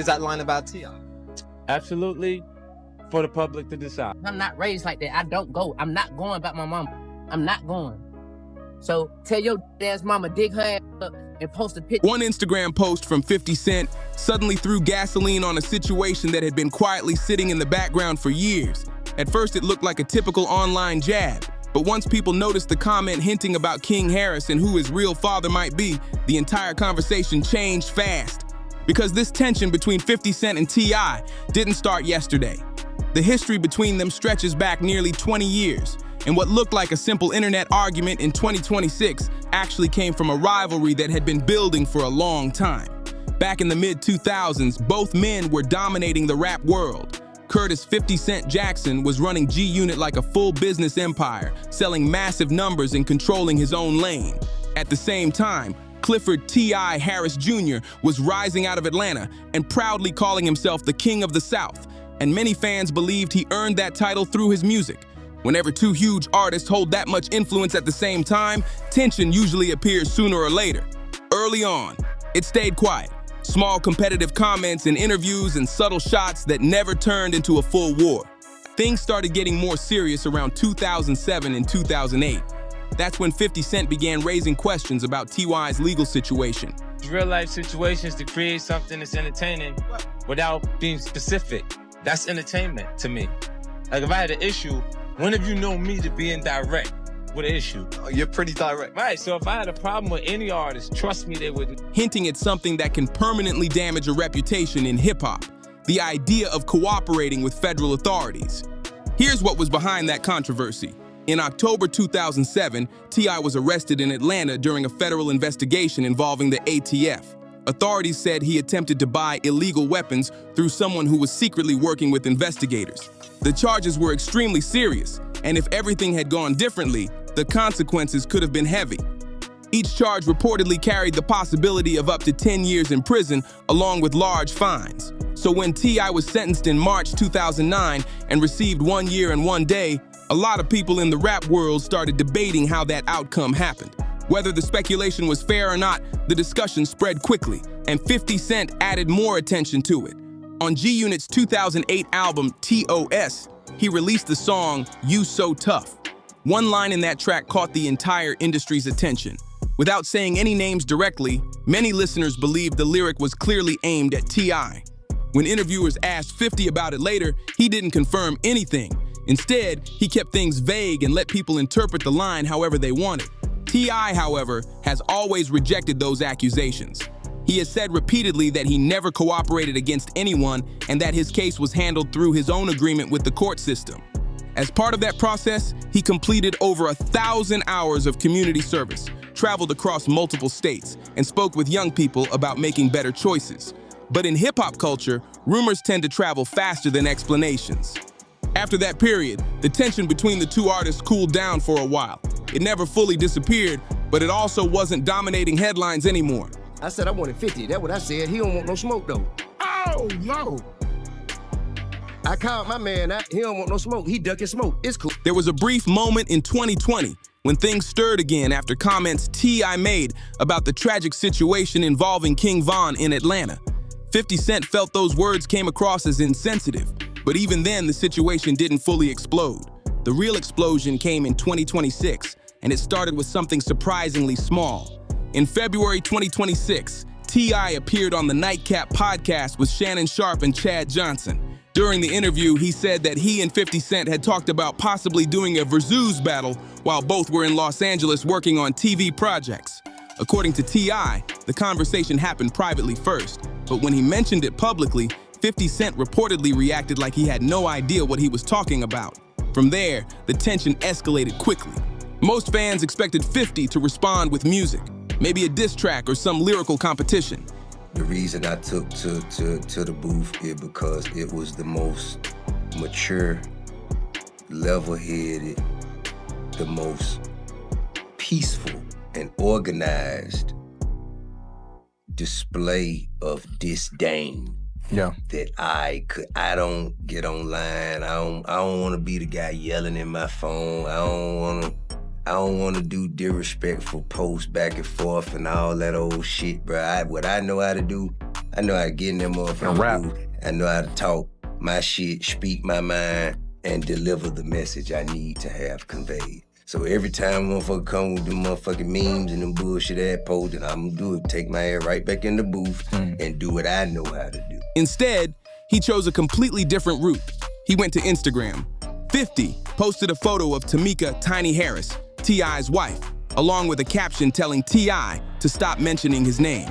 Is that line about T.I.? Absolutely for the public to decide. I'm not raised like that. I don't go. I'm not going about my mama. I'm not going. So tell your ass mama dig her ass up and post a picture. One Instagram post from 50 Cent suddenly threw gasoline on a situation that had been quietly sitting in the background for years. At first, it looked like a typical online jab, but once people noticed the comment hinting about King Harris and who his real father might be, the entire conversation changed fast. Because this tension between 50 Cent and T.I. didn't start yesterday. The history between them stretches back nearly 20 years, and what looked like a simple internet argument in 2026 actually came from a rivalry that had been building for a long time. Back in the mid-2000s, both men were dominating the rap world. Curtis 50 Cent Jackson was running G-Unit like a full business empire, selling massive numbers and controlling his own lane. At the same time, Clifford T.I. Harris Jr. was rising out of Atlanta and proudly calling himself the King of the South, and many fans believed he earned that title through his music. Whenever two huge artists hold that much influence at the same time, tension usually appears sooner or later. Early on, it stayed quiet. Small competitive comments in interviews and subtle shots that never turned into a full war. Things started getting more serious around 2007 and 2008. That's when 50 Cent began raising questions about T.Y.'s legal situation. Real life situations to create something that's entertaining without being specific. That's entertainment to me. Like if I had an issue, when have you known me to be indirect with an issue? Oh, you're pretty direct. Right, so if I had a problem with any artist, trust me, they wouldn't. Hinting at something that can permanently damage a reputation in hip-hop, the idea of cooperating with federal authorities. Here's what was behind that controversy. In October 2007, T.I. was arrested in Atlanta during a federal investigation involving the ATF. Authorities said he attempted to buy illegal weapons through someone who was secretly working with investigators. The charges were extremely serious, and if everything had gone differently, the consequences could have been heavy. Each charge reportedly carried the possibility of up to 10 years in prison, along with large fines. So when T.I. was sentenced in March 2009 and received 1 year and 1 day, a lot of people in the rap world started debating how that outcome happened. Whether the speculation was fair or not, the discussion spread quickly, and 50 Cent added more attention to it. On G-Unit's 2008 album, T.O.S., he released the song, You So Tough. One line in that track caught the entire industry's attention. Without saying any names directly, many listeners believed the lyric was clearly aimed at T.I. When interviewers asked 50 about it later, he didn't confirm anything. Instead, he kept things vague and let people interpret the line however they wanted. T.I., however, has always rejected those accusations. He has said repeatedly that he never cooperated against anyone and that his case was handled through his own agreement with the court system. As part of that process, he completed over 1,000 hours of community service, traveled across multiple states, and spoke with young people about making better choices. But in hip-hop culture, rumors tend to travel faster than explanations. After that period, the tension between the two artists cooled down for a while. It never fully disappeared, but it also wasn't dominating headlines anymore. I said I wanted 50. That's what I said. He don't want no smoke, though. Oh, no. I called my man out. He don't want no smoke. He ducking smoke. It's cool. There was a brief moment in 2020 when things stirred again after comments T.I. made about the tragic situation involving King Von in Atlanta. 50 Cent felt those words came across as insensitive, but even then the situation didn't fully explode. The real explosion came in 2026, and it started with something surprisingly small. In February 2026, T.I. appeared on the Nightcap podcast with Shannon Sharpe and Chad Johnson. During the interview, he said that he and 50 Cent had talked about possibly doing a Verzuz battle while both were in Los Angeles working on TV projects. According to T.I., the conversation happened privately first, but when he mentioned it publicly, 50 Cent reportedly reacted like he had no idea what he was talking about. From there, the tension escalated quickly. Most fans expected 50 to respond with music, maybe a diss track or some lyrical competition. The reason I took to the booth is because it was the most mature, level-headed, the most peaceful and organized display of disdain. Yeah. That I don't get online. I don't want to be the guy yelling in my phone. I don't want to do disrespectful posts back and forth and all that old shit, bro. What I know how to do I know how to get in that motherfucking rap. booth. I know how to talk my shit, speak my mind, and deliver the message I need to have conveyed. So every time motherfucker come with them motherfucking memes and them bullshit ass posts, then I'm gonna do it. Take my ass right back in the booth and do what I know how to do. Instead, he chose a completely different route. He went to Instagram. 50 posted a photo of Tamika Tiny Harris, T.I.'s wife, along with a caption telling T.I. to stop mentioning his name.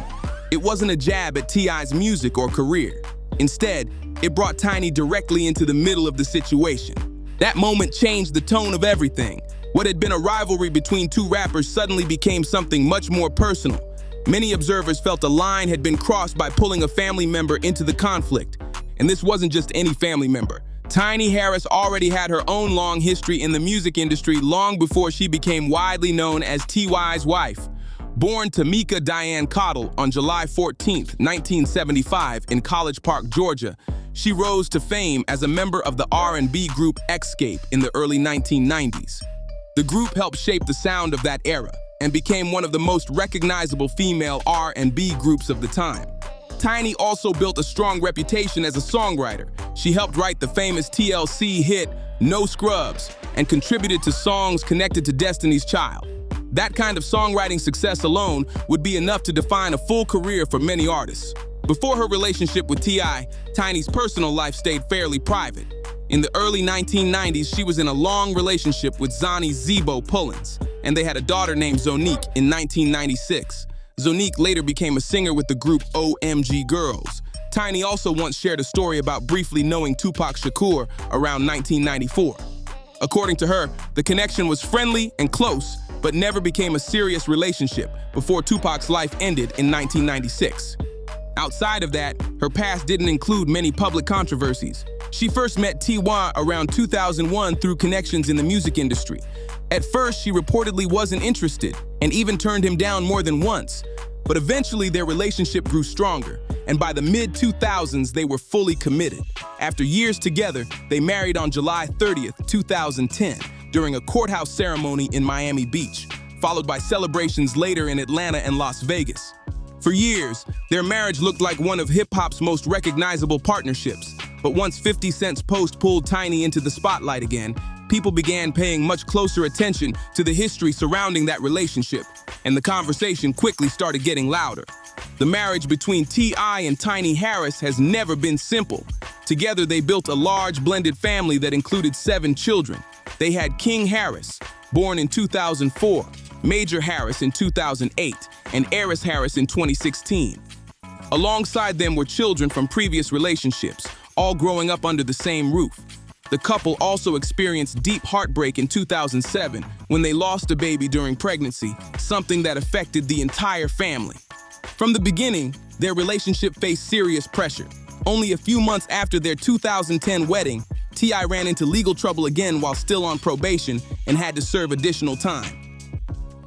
It wasn't a jab at T.I.'s music or career. Instead, it brought Tiny directly into the middle of the situation. That moment changed the tone of everything. What had been a rivalry between two rappers suddenly became something much more personal. Many observers felt a line had been crossed by pulling a family member into the conflict. And this wasn't just any family member. Tiny Harris already had her own long history in the music industry long before she became widely known as T.Y.'s wife. Born Tamika Diane Cottle on July 14, 1975 in College Park, Georgia, she rose to fame as a member of the R&B group Escape in the early 1990s. The group helped shape the sound of that era and became one of the most recognizable female R&B groups of the time. Tiny also built a strong reputation as a songwriter. She helped write the famous TLC hit No Scrubs and contributed to songs connected to Destiny's Child. That kind of songwriting success alone would be enough to define a full career for many artists. Before her relationship with T.I., Tiny's personal life stayed fairly private. In the early 1990s, she was in a long relationship with Zonnie Zebo Pullins, and they had a daughter named Zonique in 1996. Zonique later became a singer with the group OMG Girls. Tiny also once shared a story about briefly knowing Tupac Shakur around 1994. According to her, the connection was friendly and close, but never became a serious relationship before Tupac's life ended in 1996. Outside of that, her past didn't include many public controversies. She first met T.Y. around 2001 through connections in the music industry. At first, she reportedly wasn't interested and even turned him down more than once. But eventually, their relationship grew stronger, and by the mid-2000s, they were fully committed. After years together, they married on July 30th, 2010, during a courthouse ceremony in Miami Beach, followed by celebrations later in Atlanta and Las Vegas. For years, their marriage looked like one of hip-hop's most recognizable partnerships. But once 50 Cent's post pulled Tiny into the spotlight again, people began paying much closer attention to the history surrounding that relationship, and the conversation quickly started getting louder. The marriage between T.I. and Tiny Harris has never been simple. Together, they built a large blended family that included 7 children. They had King Harris, born in 2004, Major Harris in 2008, and Eris Harris in 2016. Alongside them were children from previous relationships, all growing up under the same roof. The couple also experienced deep heartbreak in 2007 when they lost a baby during pregnancy, something that affected the entire family. From the beginning, their relationship faced serious pressure. Only a few months after their 2010 wedding, T.I. ran into legal trouble again while still on probation and had to serve additional time.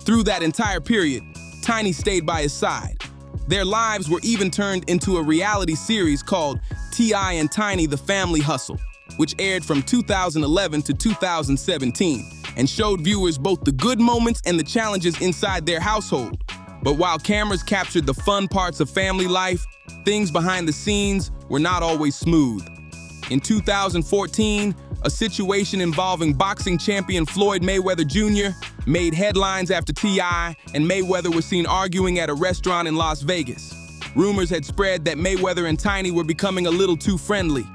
Through that entire period, Tiny stayed by his side. Their lives were even turned into a reality series called T.I. and Tiny: The Family Hustle, which aired from 2011 to 2017 and showed viewers both the good moments and the challenges inside their household. But while cameras captured the fun parts of family life, things behind the scenes were not always smooth. In 2014, a situation involving boxing champion Floyd Mayweather Jr. made headlines after T.I. and Mayweather were seen arguing at a restaurant in Las Vegas. Rumors had spread that Mayweather and Tiny were becoming a little too friendly.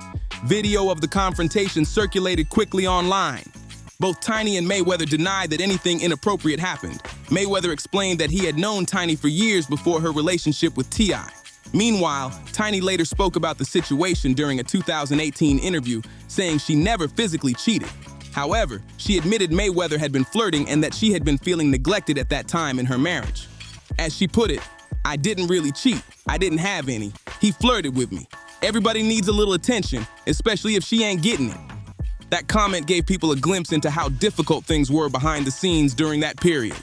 Video of the confrontation circulated quickly online. Both Tiny and Mayweather denied that anything inappropriate happened. Mayweather explained that he had known Tiny for years before her relationship with T.I. Meanwhile, Tiny later spoke about the situation during a 2018 interview, saying she never physically cheated. However, she admitted Mayweather had been flirting and that she had been feeling neglected at that time in her marriage. As she put it, "I didn't really cheat. I didn't have any. He flirted with me. Everybody needs a little attention, especially if she ain't getting it." That comment gave people a glimpse into how difficult things were behind the scenes during that period.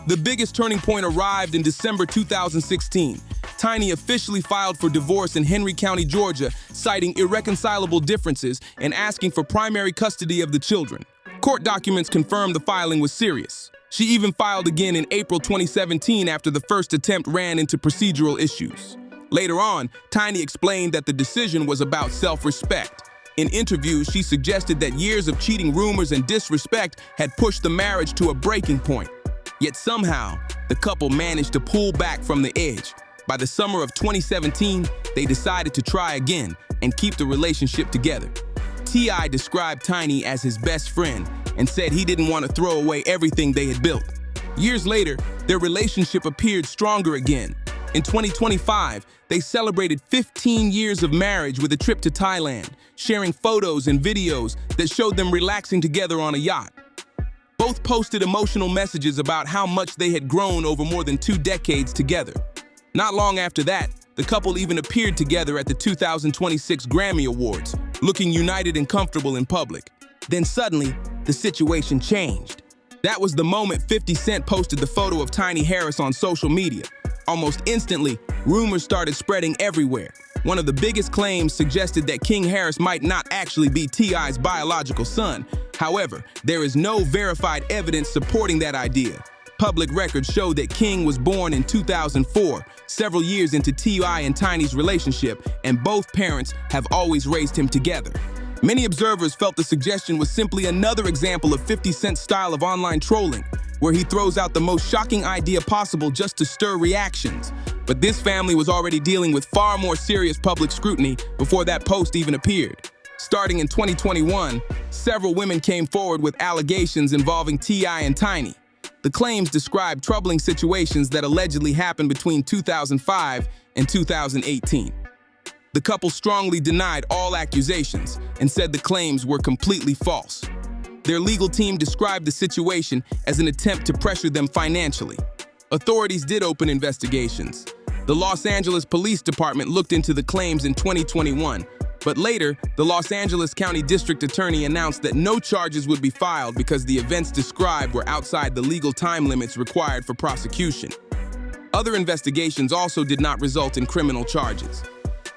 The biggest turning point arrived in December 2016. Tiny officially filed for divorce in Henry County, Georgia, citing irreconcilable differences and asking for primary custody of the children. Court documents confirmed the filing was serious. She even filed again in April 2017 after the first attempt ran into procedural issues. Later on, Tiny explained that the decision was about self-respect. In interviews, she suggested that years of cheating rumors and disrespect had pushed the marriage to a breaking point. Yet somehow, the couple managed to pull back from the edge. By the summer of 2017, they decided to try again and keep the relationship together. T.I. described Tiny as his best friend and said he didn't want to throw away everything they had built. Years later, their relationship appeared stronger again. In 2025, they celebrated 15 years of marriage with a trip to Thailand, sharing photos and videos that showed them relaxing together on a yacht. Both posted emotional messages about how much they had grown over more than 2 decades together. Not long after that, the couple even appeared together at the 2026 Grammy Awards, looking united and comfortable in public. Then suddenly, the situation changed. That was the moment 50 Cent posted the photo of Tiny Harris on social media. Almost instantly, rumors started spreading everywhere. One of the biggest claims suggested that King Harris might not actually be T.I.'s biological son. However, there is no verified evidence supporting that idea. Public records show that King was born in 2004, several years into T.I. and Tiny's relationship, and both parents have always raised him together. Many observers felt the suggestion was simply another example of 50 Cent's style of online trolling, where he throws out the most shocking idea possible just to stir reactions. But this family was already dealing with far more serious public scrutiny before that post even appeared. Starting in 2021, several women came forward with allegations involving T.I. and Tiny. The claims described troubling situations that allegedly happened between 2005 and 2018. The couple strongly denied all accusations and said the claims were completely false. Their legal team described the situation as an attempt to pressure them financially. Authorities did open investigations. The Los Angeles Police Department looked into the claims in 2021, but later, the Los Angeles County District Attorney announced that no charges would be filed because the events described were outside the legal time limits required for prosecution. Other investigations also did not result in criminal charges.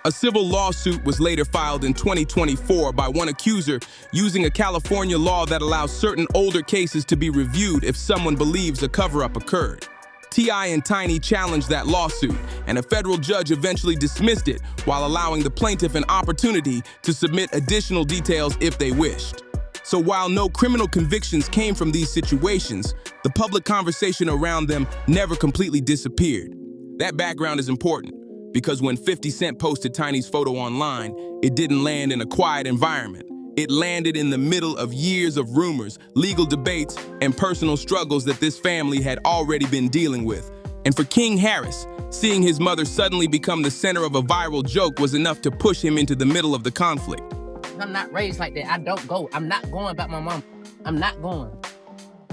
A civil lawsuit was later filed in 2024 by one accuser using a California law that allows certain older cases to be reviewed if someone believes a cover-up occurred. T.I. and Tiny challenged that lawsuit, and a federal judge eventually dismissed it while allowing the plaintiff an opportunity to submit additional details if they wished. So while no criminal convictions came from these situations, the public conversation around them never completely disappeared. That background is important, because when 50 Cent posted Tiny's photo online, it didn't land in a quiet environment. It landed in the middle of years of rumors, legal debates, and personal struggles that this family had already been dealing with. And for King Harris, seeing his mother suddenly become the center of a viral joke was enough to push him into the middle of the conflict. I'm not raised like that. I don't go. I'm not going back my mom. I'm not going.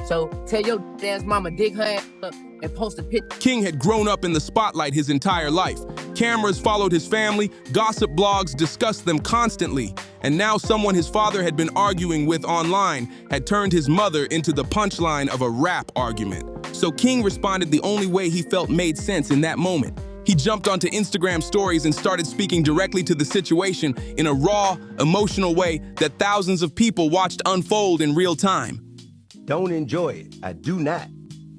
So tell your dad's mama dig her ass up and post a picture. King had grown up in the spotlight his entire life. Cameras followed his family, gossip blogs discussed them constantly, and now someone his father had been arguing with online had turned his mother into the punchline of a rap argument. So King responded the only way he felt made sense in that moment. He jumped onto Instagram stories and started speaking directly to the situation in a raw, emotional way that thousands of people watched unfold in real time. Don't enjoy it. I do not.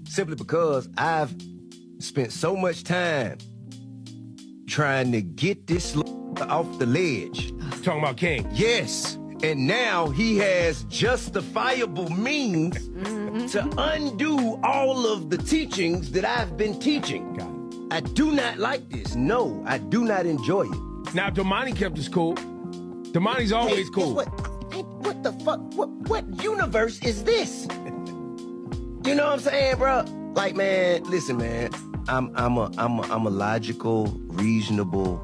Simply because I've spent so much time trying to get this off the ledge. Talking about King? Yes. And now he has justifiable means to undo all of the teachings that I've been teaching. I do not like this. No, I do not enjoy it. Now, Damani kept us cool. Damani's always cool. What the fuck? What universe is this? You know what I'm saying, bro? Like, man, listen, man. I'm a logical, reasonable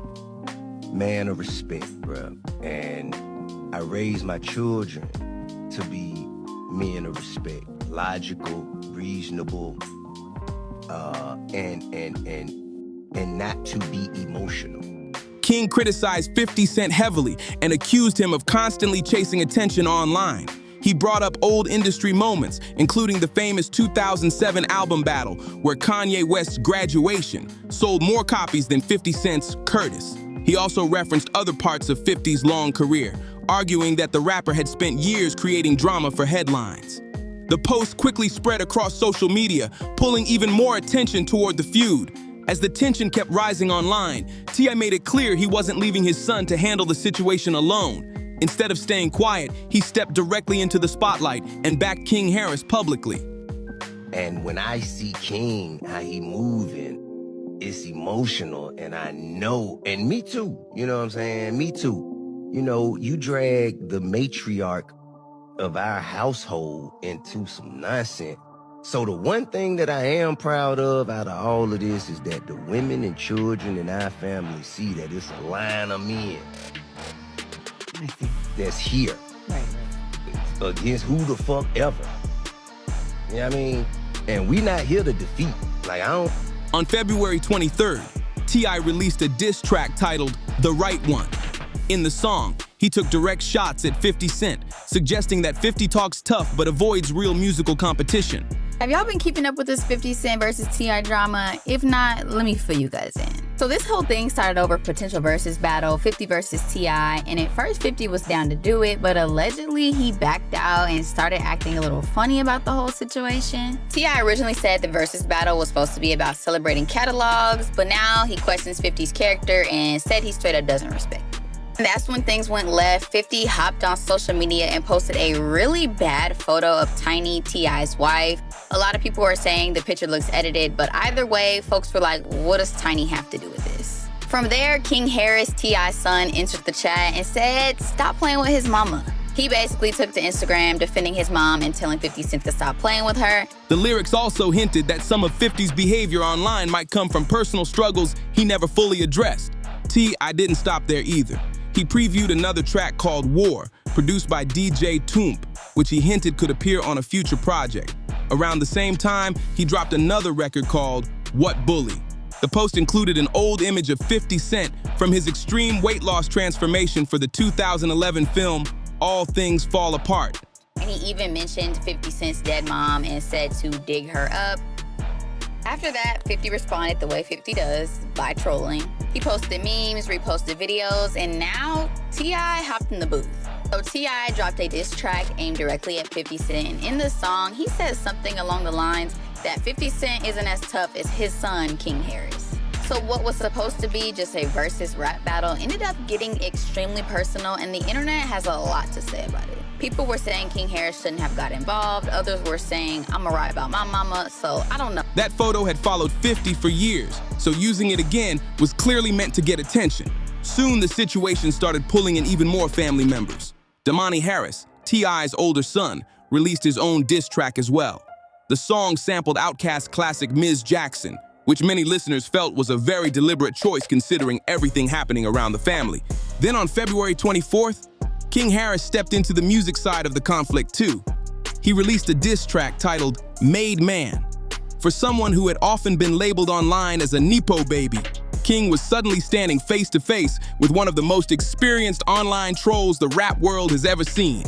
man of respect, bro. And I raise my children to be men of respect, logical, reasonable, and not to be emotional. King criticized 50 Cent heavily and accused him of constantly chasing attention online. He brought up old industry moments, including the famous 2007 album battle, where Kanye West's Graduation sold more copies than 50 Cent's Curtis. He also referenced other parts of 50's long career, arguing that the rapper had spent years creating drama for headlines. The post quickly spread across social media, pulling even more attention toward the feud. As the tension kept rising online, T.I. made it clear he wasn't leaving his son to handle the situation alone. Instead of staying quiet, he stepped directly into the spotlight and backed King Harris publicly. And when I see King, how he moving, it's emotional, and I know, and me too, you know what I'm saying? Me too. You know, you drag the matriarch of our household into some nonsense. So the one thing that I am proud of out of all of this is that the women and children in our family see that it's a line of men that's here. Right. Against who the fuck ever. You know what I mean? And we not here to defeat. Like, I don't... On February 23rd, T.I. released a diss track titled The Right One. In the song, he took direct shots at 50 Cent, suggesting that 50 talks tough but avoids real musical competition. Have y'all been keeping up with this 50 Cent versus T.I. drama? If not, let me fill you guys in. So this whole thing started over potential versus battle, 50 versus T.I., and at first 50 was down to do it, but allegedly he backed out and started acting a little funny about the whole situation. T.I. originally said the versus battle was supposed to be about celebrating catalogs, but now he questions 50's character and said he straight up doesn't respect it. And that's when things went left. 50 hopped on social media and posted a really bad photo of Tiny, T.I.'s wife. A lot of people were saying the picture looks edited, but either way, folks were like, what does Tiny have to do with this? From there, King Harris, T.I.'s son, entered the chat and said, stop playing with his mama. He basically took to Instagram defending his mom and telling 50 Cent to stop playing with her. The lyrics also hinted that some of 50's behavior online might come from personal struggles he never fully addressed. T.I. didn't stop there either. He previewed another track called War, produced by DJ Toomp, which he hinted could appear on a future project. Around the same time, he dropped another record called What Bully. The post included an old image of 50 Cent from his extreme weight loss transformation for the 2011 film All Things Fall Apart. And he even mentioned 50 Cent's dead mom and said to dig her up. After that, 50 responded the way 50 does, by trolling. He posted memes, reposted videos, and now T.I. hopped in the booth. So T.I. dropped a diss track aimed directly at 50 Cent, and in the song, he says something along the lines that 50 Cent isn't as tough as his son, King Harris. So what was supposed to be just a versus rap battle ended up getting extremely personal, and the internet has a lot to say about it. People were saying King Harris shouldn't have got involved. Others were saying, I'ma ride about my mama, so I don't know. That photo had followed 50 for years, so using it again was clearly meant to get attention. Soon the situation started pulling in even more family members. Damani Harris, T.I.'s older son, released his own diss track as well. The song sampled Outkast's classic Ms. Jackson, which many listeners felt was a very deliberate choice considering everything happening around the family. Then on February 24th, King Harris stepped into the music side of the conflict too. He released a diss track titled Made Man. For someone who had often been labeled online as a Nepo baby, King was suddenly standing face to face with one of the most experienced online trolls the rap world has ever seen.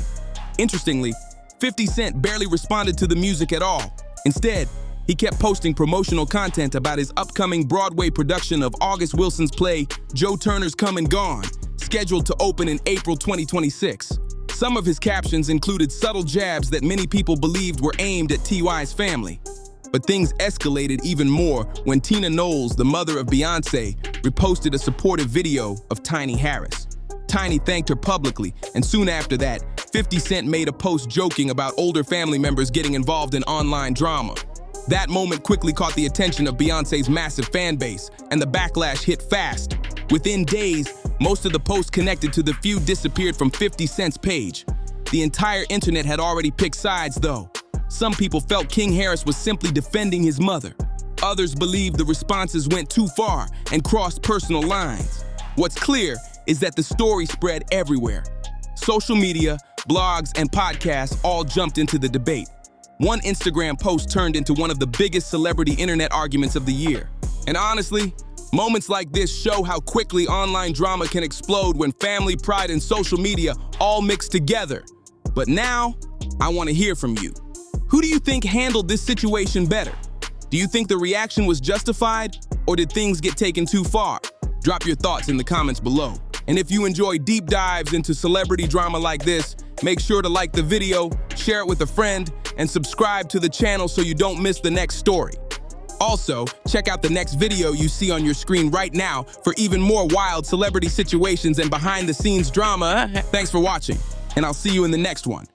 Interestingly, 50 Cent barely responded to the music at all. Instead, he kept posting promotional content about his upcoming Broadway production of August Wilson's play Joe Turner's Come and Gone, scheduled to open in April 2026. Some of his captions included subtle jabs that many people believed were aimed at T.Y.'s family. But things escalated even more when Tina Knowles, the mother of Beyonce, reposted a supportive video of Tiny Harris. Tiny thanked her publicly, and soon after that, 50 Cent made a post joking about older family members getting involved in online drama. That moment quickly caught the attention of Beyonce's massive fan base, and the backlash hit fast. Within days, most of the posts connected to the feud disappeared from 50 Cent's page. The entire internet had already picked sides, though. Some people felt King Harris was simply defending his mother. Others believed the responses went too far and crossed personal lines. What's clear is that the story spread everywhere. Social media, blogs, and podcasts all jumped into the debate. One Instagram post turned into one of the biggest celebrity internet arguments of the year. And honestly, moments like this show how quickly online drama can explode when family, pride, and social media all mix together. But now, I want to hear from you. Who do you think handled this situation better? Do you think the reaction was justified, or did things get taken too far? Drop your thoughts in the comments below. And if you enjoy deep dives into celebrity drama like this, make sure to like the video, share it with a friend, and subscribe to the channel so you don't miss the next story. Also, check out the next video you see on your screen right now for even more wild celebrity situations and behind-the-scenes drama. Thanks for watching, and I'll see you in the next one.